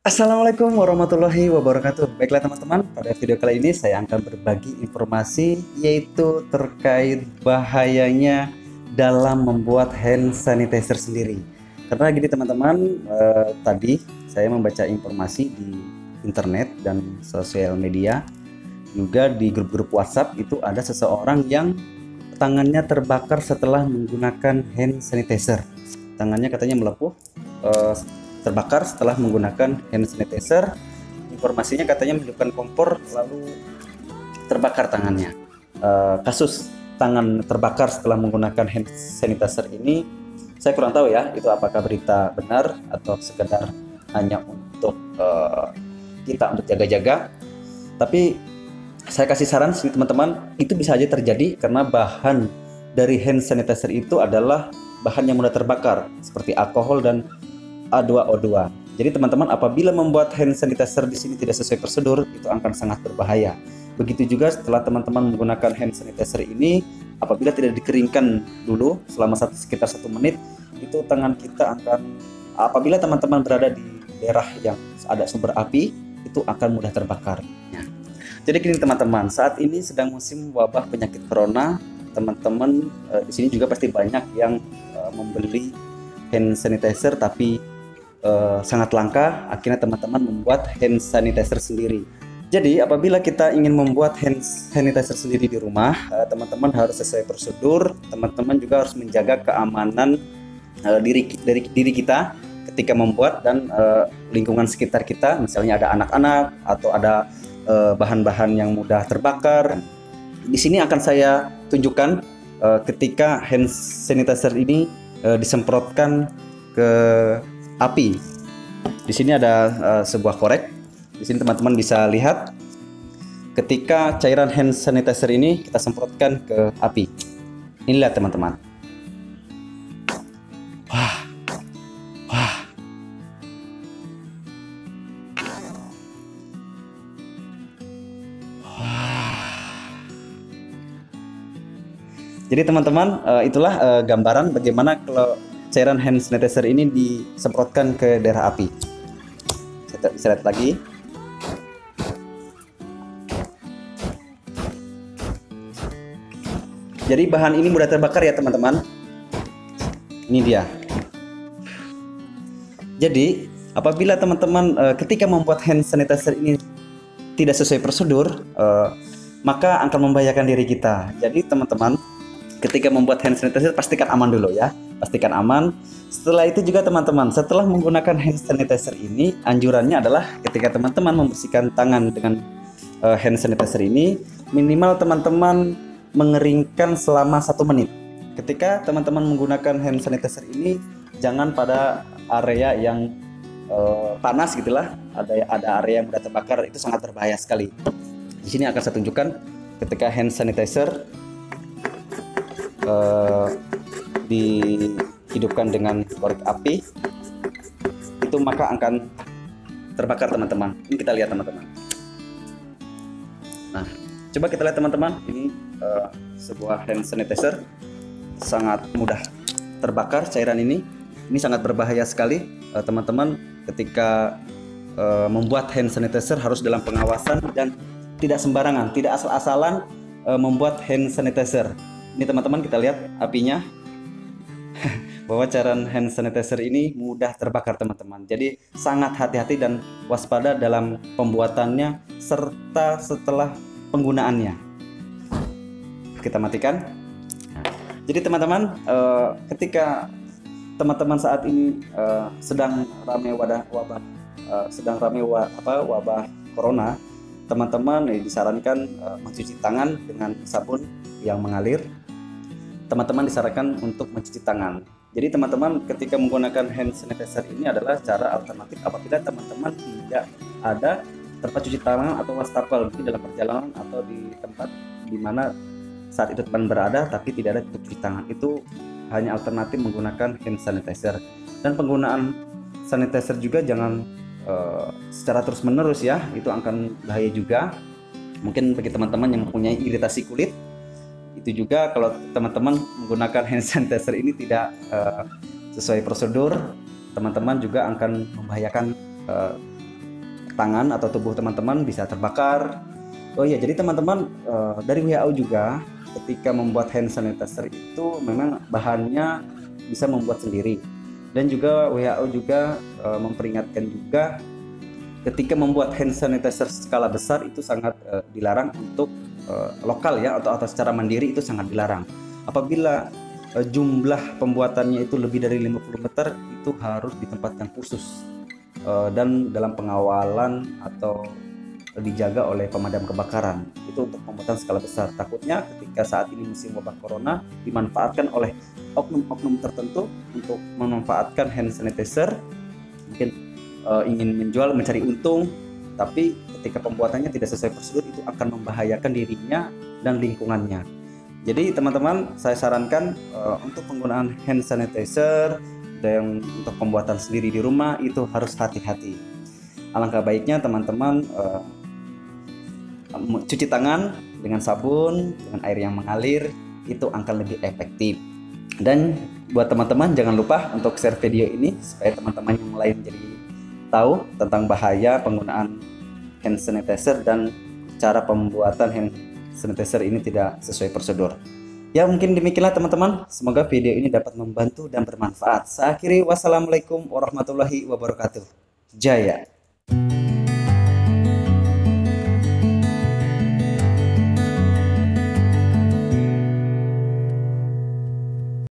Assalamualaikum warahmatullahi wabarakatuh. Baiklah teman-teman, pada video kali ini saya akan berbagi informasi yaitu terkait bahayanya dalam membuat hand sanitizer sendiri. Karena gini teman-teman, tadi saya membaca informasi di internet dan sosial media, juga di grup-grup WhatsApp itu ada seseorang yang tangannya terbakar setelah menggunakan hand sanitizer. Tangannya katanya melepuh, eh, terbakar setelah menggunakan hand sanitizer. Informasinya katanya menunjukkan kompor lalu terbakar tangannya. Kasus tangan terbakar setelah menggunakan hand sanitizer ini saya kurang tahu ya, itu apakah berita benar atau sekedar hanya untuk kita untuk jaga-jaga. Tapi saya kasih saran sih teman-teman, itu bisa aja terjadi karena bahan dari hand sanitizer itu adalah bahan yang mudah terbakar seperti alkohol dan A2O2. Jadi teman-teman, apabila membuat hand sanitizer di sini tidak sesuai prosedur, itu akan sangat berbahaya. Begitu juga setelah teman-teman menggunakan hand sanitizer ini, apabila tidak dikeringkan dulu selama sekitar 1 menit, itu tangan kita akan, apabila teman-teman berada di daerah yang ada sumber api, itu akan mudah terbakar. Jadi gini teman-teman, saat ini sedang musim wabah penyakit corona. Teman-teman di sini juga pasti banyak yang membeli hand sanitizer tapi sangat langka. Akhirnya teman-teman membuat hand sanitizer sendiri. Jadi apabila kita ingin membuat hand sanitizer sendiri di rumah, teman-teman harus sesuai prosedur. Teman-teman juga harus menjaga keamanan diri kita ketika membuat dan lingkungan sekitar kita. Misalnya ada anak-anak atau ada bahan-bahan yang mudah terbakar. Di sini akan saya tunjukkan ketika hand sanitizer ini disemprotkan ke api. Di sini ada sebuah korek. Di sini teman-teman bisa lihat ketika cairan hand sanitizer ini kita semprotkan ke api. Ini lihat teman-teman. Wah, wah. Jadi teman-teman, itulah gambaran bagaimana kalau cairan hand sanitizer ini disemprotkan ke daerah api. Saya bisa lihat lagi. Jadi bahan ini mudah terbakar ya teman-teman. Ini dia. Jadi apabila teman-teman ketika membuat hand sanitizer ini tidak sesuai prosedur, maka akan membahayakan diri kita. Jadi teman-teman, ketika membuat hand sanitizer pastikan aman dulu ya, pastikan aman. Setelah itu juga teman-teman, setelah menggunakan hand sanitizer ini, anjurannya adalah ketika teman-teman membersihkan tangan dengan hand sanitizer ini, minimal teman-teman mengeringkan selama 1 menit. Ketika teman-teman menggunakan hand sanitizer ini, jangan pada area yang panas gitulah, ada area yang mudah terbakar, itu sangat berbahaya sekali. Di sini akan saya tunjukkan ketika hand sanitizer dihidupkan dengan korek api, itu maka akan terbakar teman-teman. Ini kita lihat teman-teman. Nah, coba kita lihat teman-teman, ini sebuah hand sanitizer sangat mudah terbakar cairan ini. Ini sangat berbahaya sekali teman-teman. Ketika membuat hand sanitizer harus dalam pengawasan dan tidak sembarangan, tidak asal-asalan membuat hand sanitizer. Ini teman-teman, kita lihat apinya bahwa cairan hand sanitizer ini mudah terbakar teman-teman. Jadi sangat hati-hati dan waspada dalam pembuatannya serta setelah penggunaannya. Kita matikan. Jadi teman-teman, ketika teman-teman saat ini sedang ramai wabah corona, teman-teman disarankan mencuci tangan dengan sabun yang mengalir. Teman-teman disarankan untuk mencuci tangan. Jadi teman-teman ketika menggunakan hand sanitizer ini adalah cara alternatif apabila teman-teman tidak ada tempat cuci tangan atau wastafel, mungkin dalam perjalanan atau di tempat di mana saat itu teman berada tapi tidak ada tempat cuci tangan. Itu hanya alternatif menggunakan hand sanitizer. Dan penggunaan sanitizer juga jangan secara terus-menerus ya, itu akan bahaya juga. Mungkin bagi teman-teman yang mempunyai iritasi kulit, itu juga kalau teman-teman menggunakan hand sanitizer ini tidak sesuai prosedur, teman-teman juga akan membahayakan tangan atau tubuh teman-teman bisa terbakar. Oh iya, jadi teman-teman, dari WHO juga ketika membuat hand sanitizer itu memang bahannya bisa membuat sendiri, dan juga WHO juga memperingatkan juga ketika membuat hand sanitizer skala besar itu sangat dilarang untuk lokal ya, atau secara mandiri itu sangat dilarang. Apabila jumlah pembuatannya itu lebih dari 50 meter itu harus di tempat yang khusus dan dalam pengawalan atau dijaga oleh pemadam kebakaran. Itu untuk pembuatan skala besar. Takutnya ketika saat ini musim wabah corona dimanfaatkan oleh oknum-oknum tertentu untuk memanfaatkan hand sanitizer, mungkin ingin menjual, mencari untung, tapi ketika pembuatannya tidak sesuai prosedur itu akan membahayakan dirinya dan lingkungannya. Jadi teman-teman, saya sarankan untuk penggunaan hand sanitizer dan untuk pembuatan sendiri di rumah itu harus hati-hati. Alangkah baiknya teman-teman cuci tangan dengan sabun, dengan air yang mengalir, itu akan lebih efektif. Dan buat teman-teman jangan lupa untuk share video ini supaya teman-teman yang lain jadi tahu tentang bahaya penggunaan hand sanitizer dan cara pembuatan hand sanitizer ini tidak sesuai prosedur. Ya, mungkin demikianlah teman-teman. Semoga video ini dapat membantu dan bermanfaat. Saya akhiri, wassalamualaikum warahmatullahi wabarakatuh. Jaya.